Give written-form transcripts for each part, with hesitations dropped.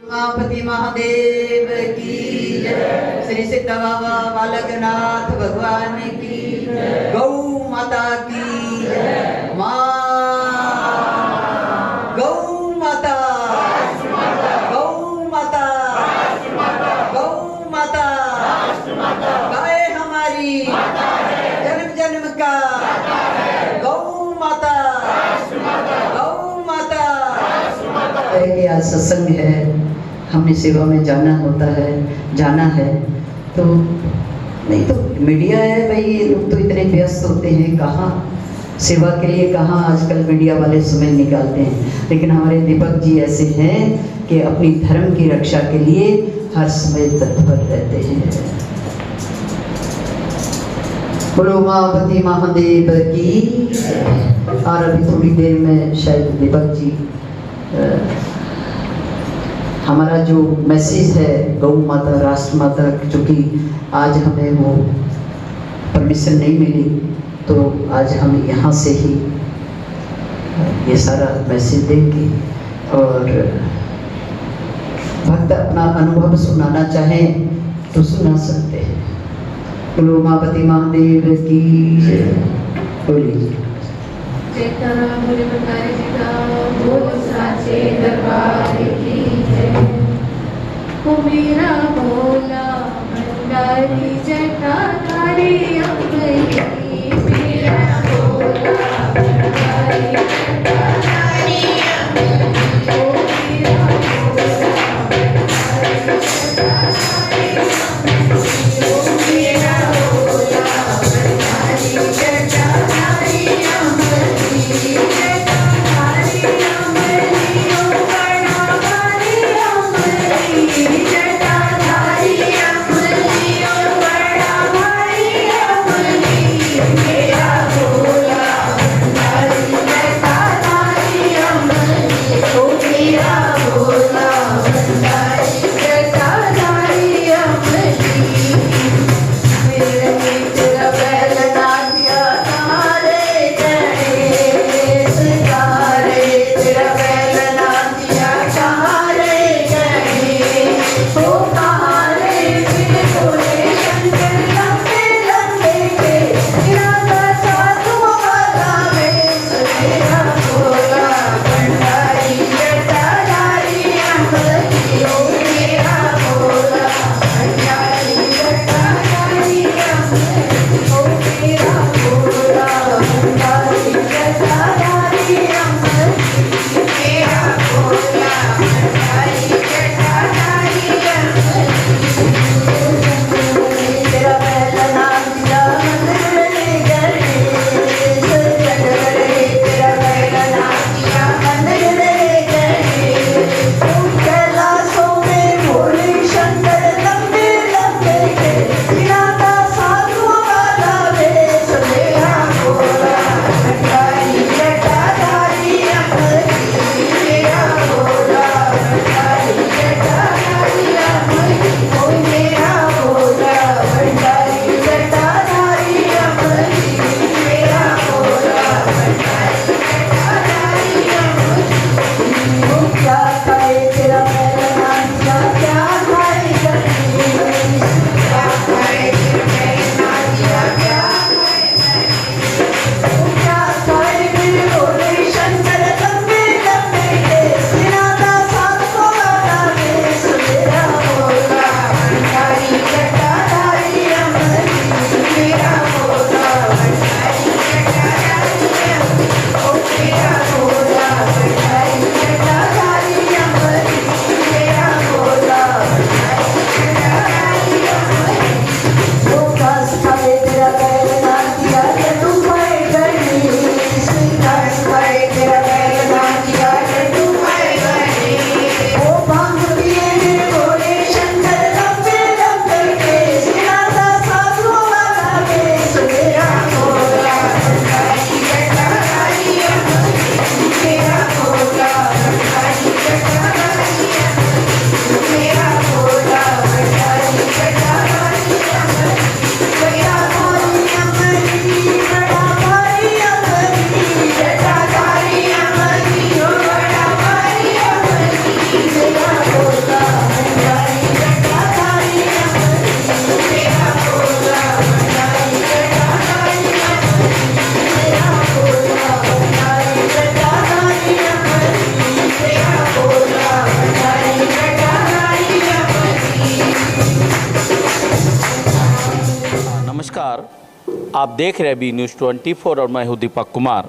उमापति महादेव की जय। श्री सिद्ध बाबा बालकनाथ भगवान की जय। गौ माता की जय। माँ गौ माता, गौ माता, गौ माता, गाय हमारी जन्म जन्म का, गौ माता, गौ माता। आज सत्संग है, हमने सेवा में जाना होता है, जाना है तो नहीं तो मीडिया है भाई, ये लोग तो इतने व्यस्त होते हैं, कहाँ सेवा के लिए कहाँ आजकल मीडिया वाले समय निकालते हैं। लेकिन हमारे दीपक जी ऐसे हैं कि अपनी धर्म की रक्षा के लिए हर समय तत्पर रहते हैं। बोलो उमापति महादेव की। और अभी थोड़ी देर में शायद दीपक जी हमारा जो मैसेज है गौ माता राष्ट्र माता, चूँकि आज हमें वो परमिशन नहीं मिली तो आज हम यहाँ से ही ये सारा मैसेज देंगे। और भक्त अपना अनुभव सुनाना चाहें तो सुना सकते हैं। बोलो उमापति महादेव की बोलिए। मेरा भोला भंडारी जटाधारी अम्बरी, मेरा भोला भंडारी जटाधारी अम्बरी, मेरा भोला भंडारी जटाधारी अम्बरी, मेरा भोला भंडारी जटाधारी अम्बरी, जटाधारी अम्बरी ओ बड़ाधारी अम्बरी, जटाधारी अम्बरी ओ बड़ाधारी आप देख रहे हैं बी न्यूज़ 24 और मैं हूं दीपक कुमार।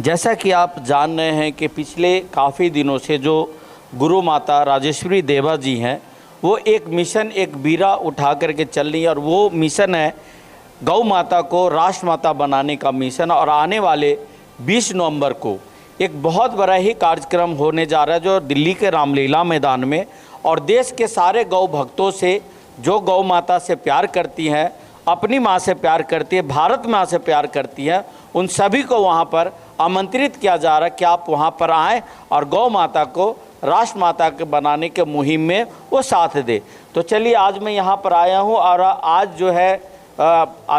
जैसा कि आप जान रहे हैं कि पिछले काफ़ी दिनों से जो गुरु माता राजेश्वरी देवा जी हैं वो एक मिशन, एक बीरा उठा करके चल रही है और वो मिशन है गौ माता को राष्ट्र माता बनाने का मिशन। और आने वाले 20 नवंबर को एक बहुत बड़ा ही कार्यक्रम होने जा रहा है जो दिल्ली के रामलीला मैदान में, और देश के सारे गौ भक्तों से जो गौ माता से प्यार करती हैं, अपनी माँ से प्यार करती है, भारत माँ से प्यार करती है, उन सभी को वहाँ पर आमंत्रित किया जा रहा है कि आप वहाँ पर आएँ और गौ माता को राष्ट्र माता के बनाने के मुहिम में वो साथ दे। तो चलिए आज मैं यहाँ पर आया हूँ और आज जो है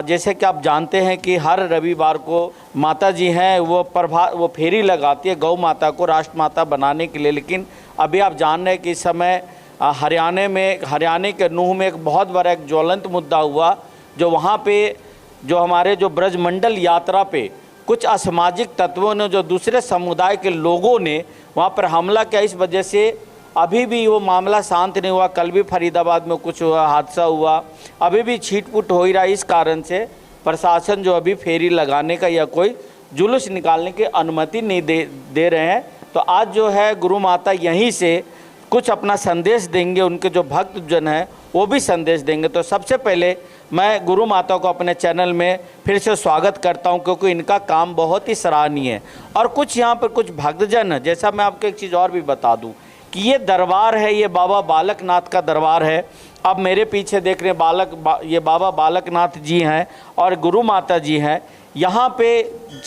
जैसे कि आप जानते हैं कि हर रविवार को माता जी हैं वो फेरी लगाती है गौ माता को राष्ट्र माता बनाने के लिए। लेकिन अभी आप जान रहे हैं कि इस समय हरियाणा के नूह में एक बहुत बड़ा एक ज्वलंत मुद्दा हुआ, जो वहाँ पे जो हमारे जो ब्रजमंडल यात्रा पे कुछ असामाजिक तत्वों ने, जो दूसरे समुदाय के लोगों ने वहाँ पर हमला किया। इस वजह से अभी भी वो मामला शांत नहीं हुआ। कल भी फरीदाबाद में कुछ हादसा हुआ, अभी भी छीट-फूट हो ही रहा है। इस कारण से प्रशासन जो अभी फेरी लगाने का या कोई जुलूस निकालने की अनुमति नहीं दे रहे हैं। तो आज जो है गुरु माता यहीं से कुछ अपना संदेश देंगे, उनके जो भक्तजन हैं वो भी संदेश देंगे। तो सबसे पहले मैं गुरु माता को अपने चैनल में फिर से स्वागत करता हूं, क्योंकि इनका काम बहुत ही सराहनीय है। और कुछ यहाँ पर कुछ भक्तजन है, जैसा मैं आपको एक चीज़ और भी बता दूं कि ये दरबार है, ये बाबा बालकनाथ का दरबार है। अब मेरे पीछे देख रहे हैं ये बाबा बालकनाथ जी हैं और गुरु माता जी हैं। यहाँ पे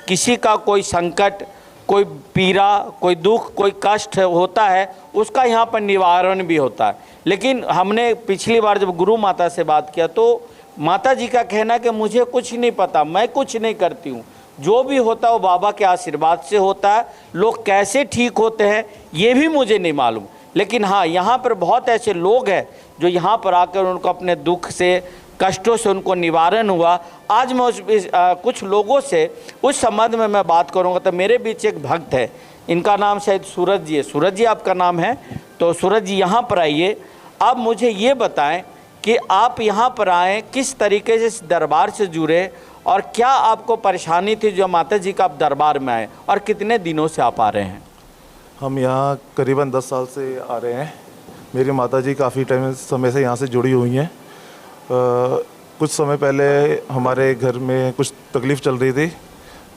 किसी का कोई संकट, कोई पीड़ा, कोई दुख, कोई कष्ट होता है, उसका यहाँ पर निवारण भी होता है। लेकिन हमने पिछली बार जब गुरु माता से बात किया तो माता जी का कहना कि मुझे कुछ नहीं पता, मैं कुछ नहीं करती हूँ, जो भी होता है वो बाबा के आशीर्वाद से होता है। लोग कैसे ठीक होते हैं ये भी मुझे नहीं मालूम, लेकिन हाँ यहाँ पर बहुत ऐसे लोग हैं जो यहाँ पर आकर उनको अपने दुख से, कष्टों से उनको निवारण हुआ। आज मैं कुछ लोगों से उस संबंध में मैं बात करूँगा। तो मेरे बीच एक भक्त है, इनका नाम शायद सूरज जी है। सूरज जी आपका नाम है, तो सूरज जी यहाँ पर आइए। आप मुझे ये बताएं कि आप यहाँ पर आए किस तरीके से इस दरबार से जुड़े और क्या आपको परेशानी थी जो माता जी का आप दरबार में आए, और कितने दिनों से आप आ रहे हैं? हम यहाँ करीबन 10 साल से आ रहे हैं। मेरी माता जी काफ़ी समय से यहाँ से जुड़ी हुई हैं। कुछ समय पहले हमारे घर में कुछ तकलीफ़ चल रही थी,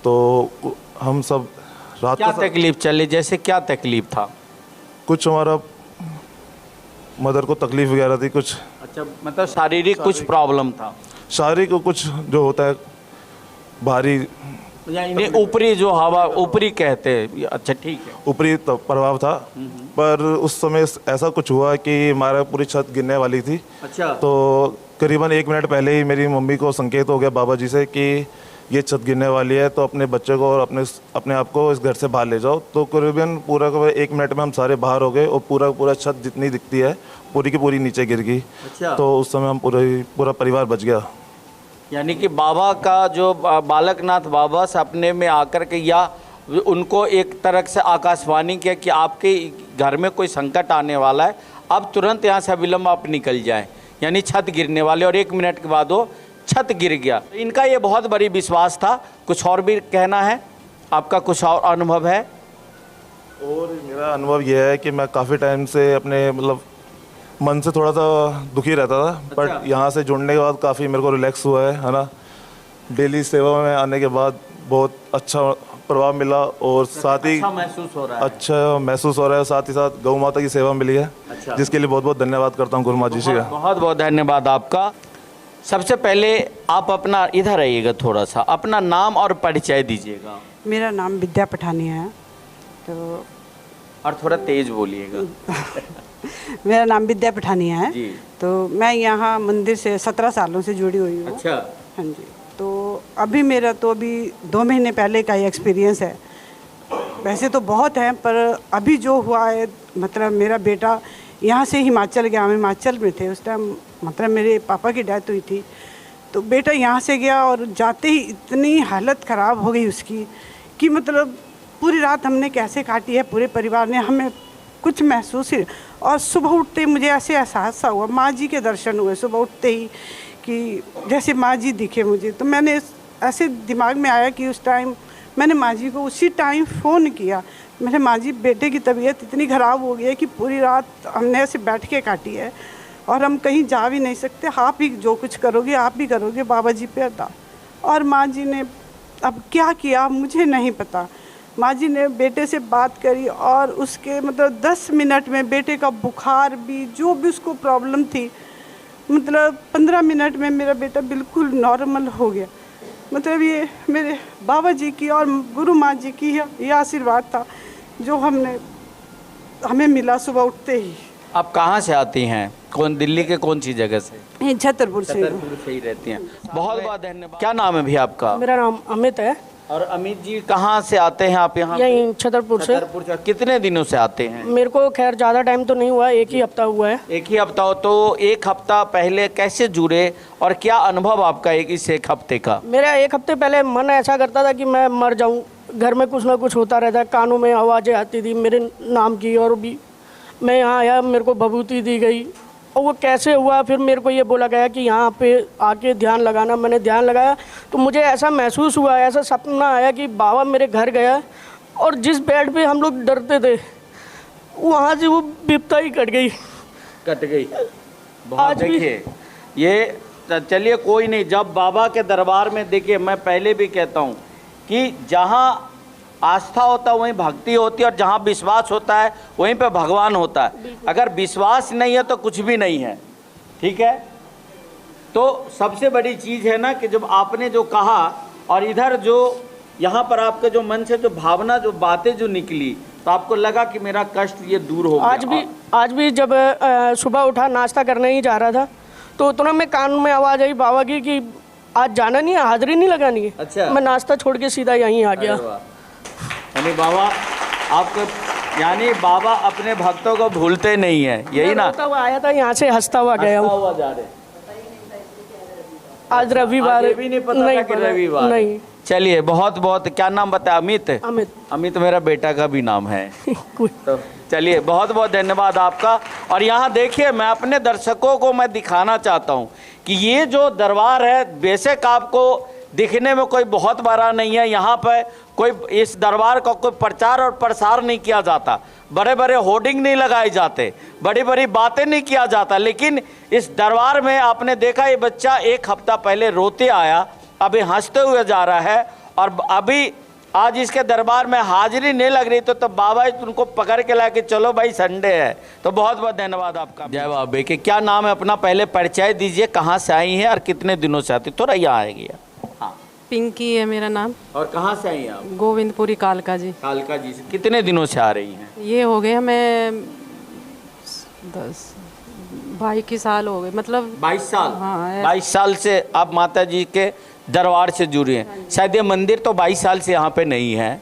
तो हम सब रात क्या तकलीफ़ चली, जैसे क्या तकलीफ़ था? कुछ हमारा मदर को तकलीफ़ वगैरह थी कुछ। अच्छा, मतलब शारीरिक कुछ प्रॉब्लम था? शारीरिक को कुछ जो होता है भारी, यानी ऊपरी जो हवा, ऊपरी कहते हैं। अच्छा ठीक है, ऊपरी प्रभाव था। पर उस समय ऐसा कुछ हुआ कि हमारा पूरी छत गिरने वाली थी। अच्छा। तो करीबन 1 मिनट पहले ही मेरी मम्मी को संकेत हो गया बाबा जी से कि ये छत गिरने वाली है, तो अपने बच्चे को और अपने आप को इस घर से बाहर ले जाओ। तो करीबन पूरा 1 मिनट में हम सारे बाहर हो गए और पूरा छत जितनी दिखती है पूरी की पूरी नीचे गिर गई। अच्छा। तो उस समय हम पूरा परिवार बच गया। यानी कि बाबा का जो बालकनाथ बाबा सपने में आकर के या उनको एक तरह से आकाशवाणी किया कि आपके घर में कोई संकट आने वाला है, अब तुरंत यहाँ से अविलंब आप निकल जाएं। यानी छत गिरने वाले, और 1 मिनट के बाद वो छत गिर गया। इनका ये बहुत बड़ी विश्वास था। कुछ और भी कहना है आपका, कुछ और अनुभव है? और मेरा अनुभव यह है कि मैं काफ़ी टाइम से अपने मतलब मन से थोड़ा सा दुखी रहता था। अच्छा। बट यहाँ से जुड़ने के बाद काफ़ी मेरे को रिलैक्स हुआ है ना। डेली सेवा में आने के बाद बहुत अच्छा प्रभाव मिला और साथ ही अच्छा महसूस हो रहा है। अच्छा महसूस हो रहा है, साथ ही साथ गौ माता की सेवा मिली है। अच्छा। जिसके लिए बहुत बहुत धन्यवाद करता हूँ गुरु माता जी का। बहुत बहुत धन्यवाद आपका। सबसे पहले आप अपना इधर आइएगा, थोड़ा सा अपना नाम और परिचय दीजिएगा। मेरा नाम विद्या पठानिया है। तो और थोड़ा तेज बोलिएगा। मेरा नाम विद्या पठानिया है जी। तो मैं यहाँ मंदिर से 17 सालों से जुड़ी हुई हूँ। अच्छा। हाँ जी। तो अभी मेरा तो अभी 2 महीने पहले का ही एक्सपीरियंस है। वैसे तो बहुत है, पर अभी जो हुआ है, मतलब मेरा बेटा यहाँ से हिमाचल गया, हम हिमाचल में थे उस टाइम, मतलब मेरे पापा की डेथ हुई थी। तो बेटा यहाँ से गया और जाते ही इतनी हालत ख़राब हो गई उसकी कि मतलब पूरी रात हमने कैसे काटी है, पूरे परिवार ने, हमें कुछ महसूस ही। और सुबह उठते ही मुझे ऐसे एहसास हुआ, माँ जी के दर्शन हुए सुबह उठते ही कि जैसे माँ जी दिखे मुझे। तो मैंने ऐसे दिमाग में आया कि उस टाइम मैंने माँ जी को उसी टाइम फ़ोन किया। मैंने माँ जी बेटे की तबीयत इतनी ख़राब हो गई है कि पूरी रात हमने ऐसे बैठ के काटी है और हम कहीं जा भी नहीं सकते, आप ही जो कुछ करोगे आप भी करोगे, बाबा जी पे अदा। और माँ जी ने अब क्या किया मुझे नहीं पता। माँ जी ने बेटे से बात करी और उसके मतलब 10 मिनट में बेटे का बुखार भी, जो भी उसको प्रॉब्लम थी, मतलब 15 मिनट में मेरा बेटा बिल्कुल नॉर्मल हो गया। मतलब ये मेरे बाबा जी की और गुरु माँ जी की ये आशीर्वाद था जो हमें मिला सुबह उठते ही। आप कहाँ से आती हैं? कौन, दिल्ली के कौन सी जगह से? ये छतरपुर से। छतरपुर से ही रहती हैं। बहुत बहुत धन्यवाद। क्या नाम है भैया आपका? मेरा नाम अमित है। और अमित जी कहाँ से आते हैं आप यहाँ? यहीं छतरपुर से। छतरपुर से। कितने दिनों से आते हैं? मेरे को खैर ज़्यादा टाइम तो नहीं हुआ, एक ही हफ्ता हुआ है। एक ही हफ्ता हो तो एक हफ्ता पहले कैसे जुड़े और क्या अनुभव आपका एक हफ्ते का? मेरा एक हफ्ते पहले मन ऐसा करता था कि मैं मर जाऊं, घर में कुछ ना कुछ होता रहता है, कानों में आवाज़ें आती थी मेरे नाम की। और भी मैं यहाँ आया, मेरे को भभूति दी गई और वो कैसे हुआ, फिर मेरे को ये बोला गया कि यहाँ पे आके ध्यान लगाना। मैंने ध्यान लगाया तो मुझे ऐसा महसूस हुआ, ऐसा सपना आया कि बाबा मेरे घर गया और जिस बेड पे हम लोग डरते थे वहाँ से वो विपता ही कट गई। बहुत आज देखिए ये, चलिए कोई नहीं, जब बाबा के दरबार में देखिए, मैं पहले भी कहता हूँ कि जहाँ आस्था होता है वहीं भक्ति होती है और जहाँ विश्वास होता है वहीं पे भगवान होता है। अगर विश्वास नहीं है तो कुछ भी नहीं है, ठीक है। तो सबसे बड़ी चीज़ है ना कि जब आपने जो कहा और इधर जो यहाँ पर आपके जो मन से जो भावना, जो बातें जो निकली, तो आपको लगा कि मेरा कष्ट ये दूर हो गया। आज भी जब सुबह उठा नाश्ता करने ही जा रहा था तो तुरंत में कान में आवाज़ आई बाबा की कि आज जाना नहीं है, हाजिरी नहीं लगानी है। अच्छा। मैं नाश्ता छोड़ के सीधा यहीं आ गया। यानी बाबा आपको, यानी बाबा अपने भक्तों को भूलते नहीं है, यही ना? रोता हुआ आया था, यहाँ से हंसता हुआ गया हूँ। हुआ जा रहे। आज रविवार भी नहीं पता था कि रविवार नहीं। चलिए बहुत बहुत, क्या नाम बताया? अमित। अमित। अमित मेरा बेटा का भी नाम है। तो चलिए बहुत बहुत धन्यवाद आपका। और यहाँ देखिए, मैं अपने दर्शकों को मैं दिखाना चाहता हूँ कि ये जो दरबार है, बेशक आपको दिखने में कोई बहुत बड़ा नहीं है, यहाँ पर कोई इस दरबार का कोई प्रचार और प्रसार नहीं किया जाता, बड़े बड़े होर्डिंग नहीं लगाए जाते, बड़ी बड़ी बातें नहीं किया जाता, लेकिन इस दरबार में आपने देखा ये बच्चा एक हफ्ता पहले रोते आया, अभी हंसते हुए जा रहा है। और अभी आज इसके दरबार में हाजिरी नहीं लग रही तो बाबा उनको पकड़ के ला के चलो भाई संडे है। तो बहुत बहुत धन्यवाद आपका। जय बाबा बेके। क्या नाम है अपना? पहले परिचय दीजिए, कहाँ से आई हैं और कितने दिनों से आती? थोड़ा यहाँ आएगी। हाँ, पिंकी है मेरा नाम। और कहाँ से आई हैं आप? गोविंदपुरी कालका जी। कालका जी से। कितने दिनों से आ रही हैं? ये हो गए हमें 22 साल हो गए, मतलब 22 साल। हाँ, 22 साल से आप माता जी के दरबार से जुड़े हैं। शायद ये मंदिर तो 22 साल से यहाँ पे नहीं है,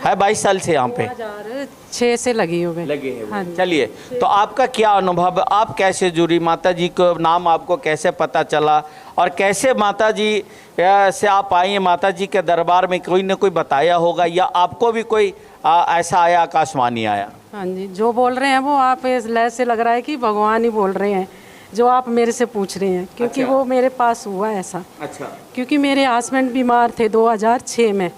22 साल से यहाँ पे 2006 से लगी हुए लगे हैं। हाँ। चलिए, तो आपका क्या अनुभव, आप कैसे जुड़ी माता जी को, नाम आपको कैसे पता चला और कैसे माता जी से आप आई हैं? माता जी के दरबार में कोई न कोई बताया होगा या आपको भी कोई ऐसा आया, आकाशवाणी आया? हाँ जी, जो बोल रहे हैं वो आप इस लहर से लग रहा है कि भगवान ही बोल रहे हैं जो आप मेरे से पूछ रहे हैं, क्योंकि अच्छा। वो मेरे पास हुआ ऐसा। अच्छा। क्योंकि मेरे हस्बैंड बीमार थे 2006 में,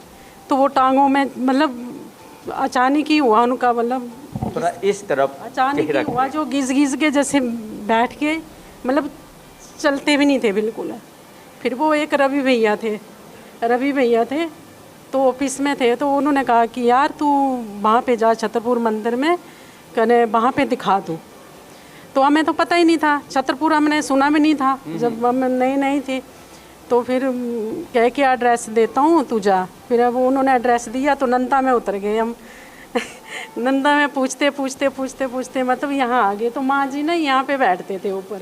तो वो टांगों में मतलब अचानक ही हुआ उनका, मतलब थोड़ा इस तरफ अचानक ही हुआ, जो घिस घिस के जैसे बैठ के मतलब चलते भी नहीं थे बिल्कुल। फिर वो एक रवि भैया थे तो ऑफिस में थे, तो उन्होंने कहा कि यार तू वहाँ पे जा छतरपुर मंदिर में, कने वहाँ पे दिखा दो। तो हमें तो पता ही नहीं था, छतरपुर हमने सुना भी नहीं था जब हम नई थी। तो फिर कह के एड्रेस देता हूँ तू जा। फिर अब उन्होंने एड्रेस दिया तो नंदा में उतर गए हम। नंदा में पूछते मतलब यहाँ आ गए। तो माँ जी ना यहाँ पे बैठते थे ऊपर,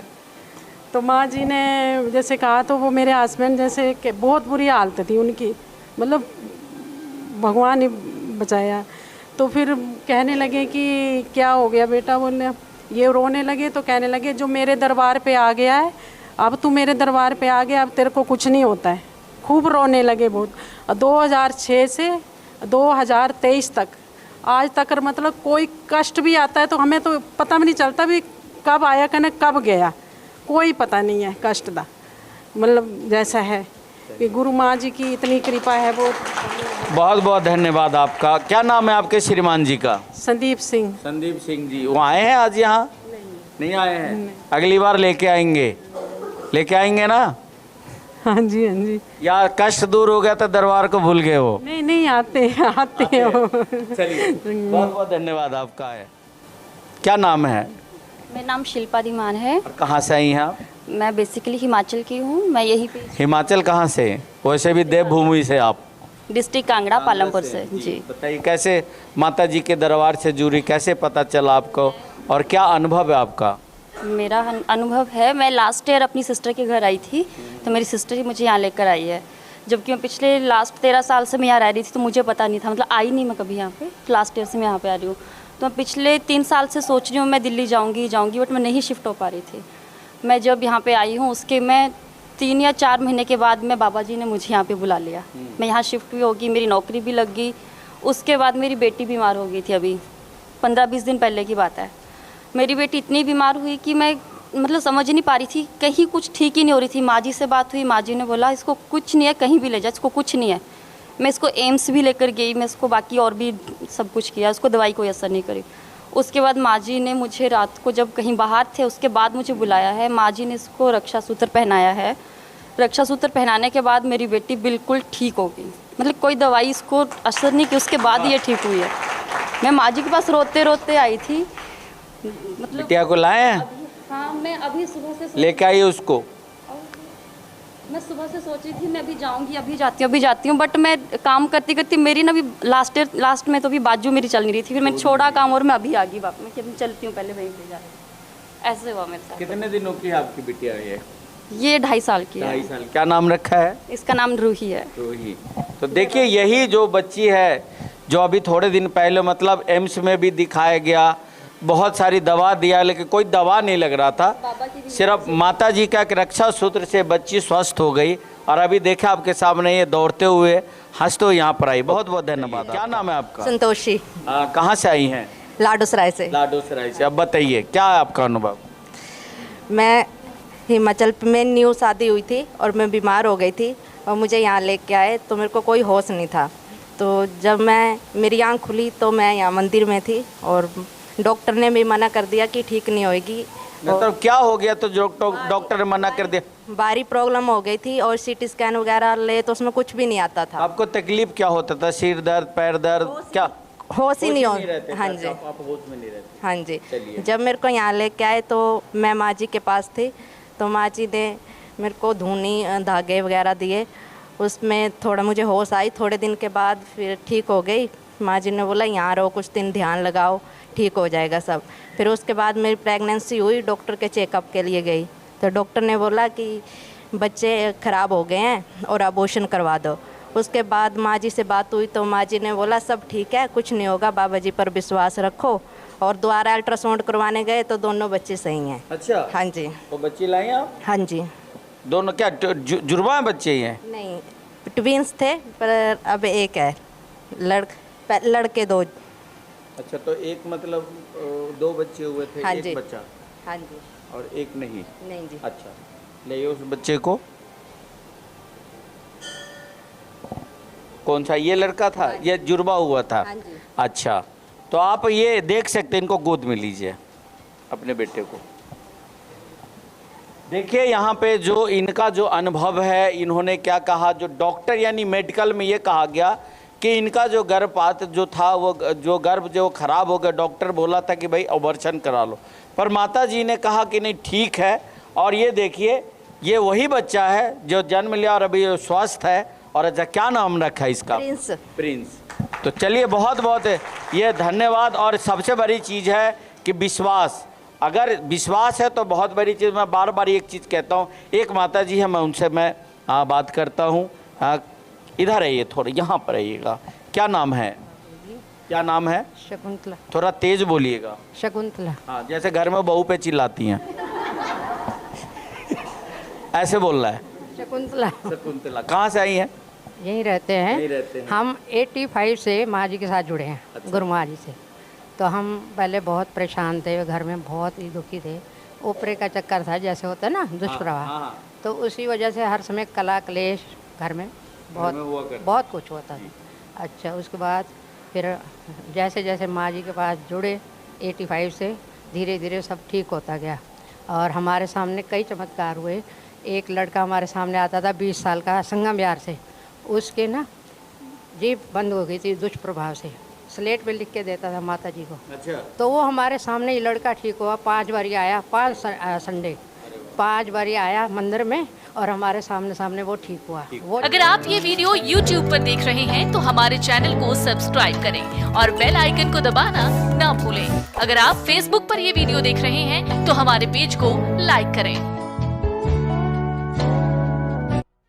तो माँ जी ने जैसे कहा तो वो मेरे हस्बैंड जैसे कि बहुत बुरी हालत थी उनकी, मतलब भगवान ही बचाया। तो फिर कहने लगे कि क्या हो गया बेटा, बोले ये रोने लगे। तो कहने लगे जो मेरे दरबार पे आ गया है, अब तू मेरे दरबार पे आ गया, अब तेरे को कुछ नहीं होता है। खूब रोने लगे बहुत। 2006 से 2023 तक आज तक मतलब कोई कष्ट भी आता है तो हमें तो पता भी नहीं चलता भी कब आया कने कब गया, कोई पता नहीं है कष्ट का, मतलब जैसा है। कि गुरु माँ जी की इतनी कृपा है वो। बहुत बहुत धन्यवाद आपका। क्या नाम है आपके श्रीमान जी का? संदीप सिंह। संदीप सिंह जी। वो आए हैं आज यहाँ? नहीं आए हैं। अगली बार लेके आएंगे, लेके आएंगे ना? हाँ जी, हाँ जी। या कष्ट दूर हो गया तो दरबार को भूल गए हो? नहीं नहीं, आते हैं वो। चलिए, बहुत बहुत धन्यवाद आपका। है क्या नाम है? मेरा नाम शिल्पा धीमान है। और कहाँ से आई हैं आप? मैं बेसिकली हिमाचल की हूँ। मैं यहीं पे हिमाचल कहाँ से? वैसे भी देवभूमि से आप? डिस्ट्रिक्ट कांगड़ा पालमपुर से जी। बताइए कैसे माता जी के दरबार से जुड़ी, कैसे पता चला आपको और क्या अनुभव है आपका? मेरा अनुभव है, मैं लास्ट ईयर अपनी सिस्टर के घर आई थी, तो मेरी सिस्टर ही मुझे यहाँ लेकर आई है। जबकि मैं पिछले लास्ट 13 साल से मैं यहाँ रह रही थी, तो मुझे पता नहीं था, मतलब आई नहीं मैं कभी यहाँ पे। लास्ट ईयर से मैं यहाँ पे आ रही हूँ, तो मैं पिछले 3 साल से सोच रही हूँ मैं दिल्ली जाऊँगी, बट मैं नहीं शिफ्ट हो पा रही थी। मैं जब यहाँ पे आई हूँ उसके मैं 3 या 4 महीने के बाद में बाबा जी ने मुझे यहाँ पे बुला लिया। मैं यहाँ शिफ्ट भी होगी, मेरी नौकरी भी लग गई। उसके बाद मेरी बेटी बीमार हो गई थी, अभी 15-20 दिन पहले की बात है। मेरी बेटी इतनी बीमार हुई कि मैं मतलब समझ नहीं पा रही थी, कहीं कुछ ठीक ही नहीं हो रही थी। माँ जी से बात हुई, माँ जी ने बोला इसको कुछ नहीं है, कहीं भी ले जा, इसको कुछ नहीं है। मैं इसको एम्स भी लेकर गई, मैं इसको बाकी और भी सब कुछ किया, उसको दवाई कोई असर नहीं करी। उसके बाद माँ जी ने मुझे रात को जब कहीं बाहर थे उसके बाद मुझे बुलाया है, माँ जी ने इसको रक्षा सूत्र पहनाया है। रक्षा सूत्र पहनाने के बाद मेरी बेटी बिल्कुल ठीक हो गई, मतलब कोई दवाई इसको असर नहीं की, उसके बाद ये ठीक हुई है। मैं माँ जी के पास रोते रोते आई थी, मतलब बिटिया को लाए हैं? हाँ, मैं अभी सुबह से लेके आई उसको? मैं सुबह से सोच रही थी मैं अभी जाऊंगी, अभी जाती हूँ, बट मैं काम करती करती मेरी ना अभी लास्ट में तो भी बाजू मेरी चल नहीं रही थी, फिर मैंने छोड़ा काम और मैं अभी आ गई वापस। मैं कि अभी चलती हूँ, पहले वहीं पे जा रही। ऐसे हुआ मेरे साथ। कितने दिनों की है आपकी बिटिया? ये 2.5 साल की है। 2.5 साल। क्या नाम रखा है? इसका नाम रूही है। रूही। तो देखिए यही जो बच्ची है, जो अभी थोड़े दिन पहले मतलब एम्स में भी दिखाया गया, बहुत सारी दवा दिया, लेकिन कोई दवा नहीं लग रहा था। सिर्फ माता जी का एक रक्षा सूत्र से बच्ची स्वस्थ हो गई और अभी देखा आपके सामने ये दौड़ते हुए हंसते हुए यहाँ पर आई। बहुत बहुत धन्यवाद। क्या नाम है आपका? संतोषी। कहाँ से आई हैं? लाडोसराय से। लाडोसराय से। अब बताइए क्या है आपका अनुभव? मैं हिमाचल में न्यू शादी हुई थी और मैं बीमार हो गई थी और मुझे यहाँ लेके आए तो मेरे को कोई होश नहीं था। तो जब मेरी आँख खुली तो मैं यहाँ मंदिर में थी और डॉक्टर ने भी मना कर दिया कि ठीक नहीं होएगी। मतलब क्या हो गया? तो जो डॉक्टर ने मना कर दिया? भारी प्रॉब्लम हो गई थी और सीटी स्कैन वगैरह ले तो उसमें कुछ भी नहीं आता था। आपको तकलीफ क्या होता था? सिर दर्द, पैर दर्द, क्या? होश ही नहीं हो। रहते? हाँ जी, आप होश में नहीं रहते? हाँ जी। चलिए। जब मेरे को यहाँ लेके आए तो मैं माँ जी के पास थी, तो माँ जी ने मेरे को धूनी धागे वगैरह दिए, उसमें थोड़ा मुझे होश आई। थोड़े दिन के बाद फिर ठीक हो गई। माँ जी ने बोला यहाँ रहो, कुछ दिन ध्यान लगाओ, ठीक हो जाएगा सब। फिर उसके बाद मेरी प्रेगनेंसी हुई, डॉक्टर के चेकअप के लिए गई तो डॉक्टर ने बोला कि बच्चे ख़राब हो गए हैं और अबॉर्शन करवा दो। उसके बाद माँ जी से बात हुई तो माँ जी ने बोला सब ठीक है, कुछ नहीं होगा, बाबा जी पर विश्वास रखो। और दोबारा अल्ट्रासाउंड करवाने गए तो दोनों बच्चे सही हैं। अच्छा। हाँ जी। तो बच्चे लाए आप? हाँ जी। दोनों क्या जुड़वा हैं बच्चे ही हैं? नहीं, ट्विंस थे पर अब एक है, लड़के 2। अच्छा, तो एक मतलब 2 बच्चे हुए थे। हाँ एक जी। बच्चा हाँ जी। और एक नहीं? नहीं जी। अच्छा, ले उस बच्चे को। कौन सा? ये लड़का था? ये जुड़वा हुआ था? हाँ जी। अच्छा, तो आप ये देख सकते हैं, इनको गोद में लीजिए अपने बेटे को। देखिए यहाँ पे जो इनका जो अनुभव है, इन्होंने क्या कहा, जो डॉक्टर यानी मेडिकल में ये कहा गया कि इनका जो गर्भपात जो था वो जो गर्भ जो खराब हो गया, डॉक्टर बोला था कि भाई ऑपरेशन करा लो, पर माता जी ने कहा कि नहीं ठीक है। और ये देखिए ये वही बच्चा है जो जन्म लिया और अभी स्वस्थ है। और अच्छा, क्या नाम रखा है इसका? प्रिंस। प्रिंस। तो चलिए बहुत बहुत ये धन्यवाद। और सबसे बड़ी चीज़ है कि विश्वास, अगर विश्वास है तो बहुत बड़ी चीज़। मैं बार बार एक चीज़ कहता हूँ, एक माता जी है, मैं उनसे बात करता हूँ। इधर आइए, थोड़ा यहाँ पर आइएगा। क्या नाम है? क्या नाम है? शकुंतला। थोड़ा तेज बोलिएगा। शकुंतला। हाँ, जैसे घर में बहू पे चिल्लाती हैं ऐसे बोल रहा है। शकुंतला। शकुंतला। कहाँ से आई हैं? यहीं रहते हैं। यहीं रहते हैं। हम 85 से माँ जी के साथ जुड़े हैं। अच्छा। गुरु माँ जी से। तो हम पहले बहुत परेशान थे, घर में बहुत ही दुखी थे। ऊपरे का चक्कर था, जैसे होता है ना दुष्प्रभाव। हाँ। तो उसी वजह से हर समय कला क्लेश घर में घर में हुआ करता बहुत कुछ होता था। अच्छा, उसके बाद फिर जैसे जैसे माँ जी के पास जुड़े 85 से धीरे धीरे सब ठीक होता गया और हमारे सामने कई चमत्कार हुए। एक लड़का हमारे सामने आता था 20 साल का संगम बिहार से, उसके ना जीभ बंद हो गई थी दुष्प्रभाव से, स्लेट पे लिख के देता था माता जी को। अच्छा, तो वो हमारे सामने ये लड़का ठीक हुआ, 5 बारी आया, 5 संडे 5 बारी आया मंदिर में और हमारे सामने सामने वो ठीक हुआ। वो अगर आप ये वीडियो YouTube पर देख रहे हैं तो हमारे चैनल को सब्सक्राइब करें और बेल आइकन को दबाना ना भूलें। अगर आप Facebook पर ये वीडियो देख रहे हैं तो हमारे पेज को लाइक करें।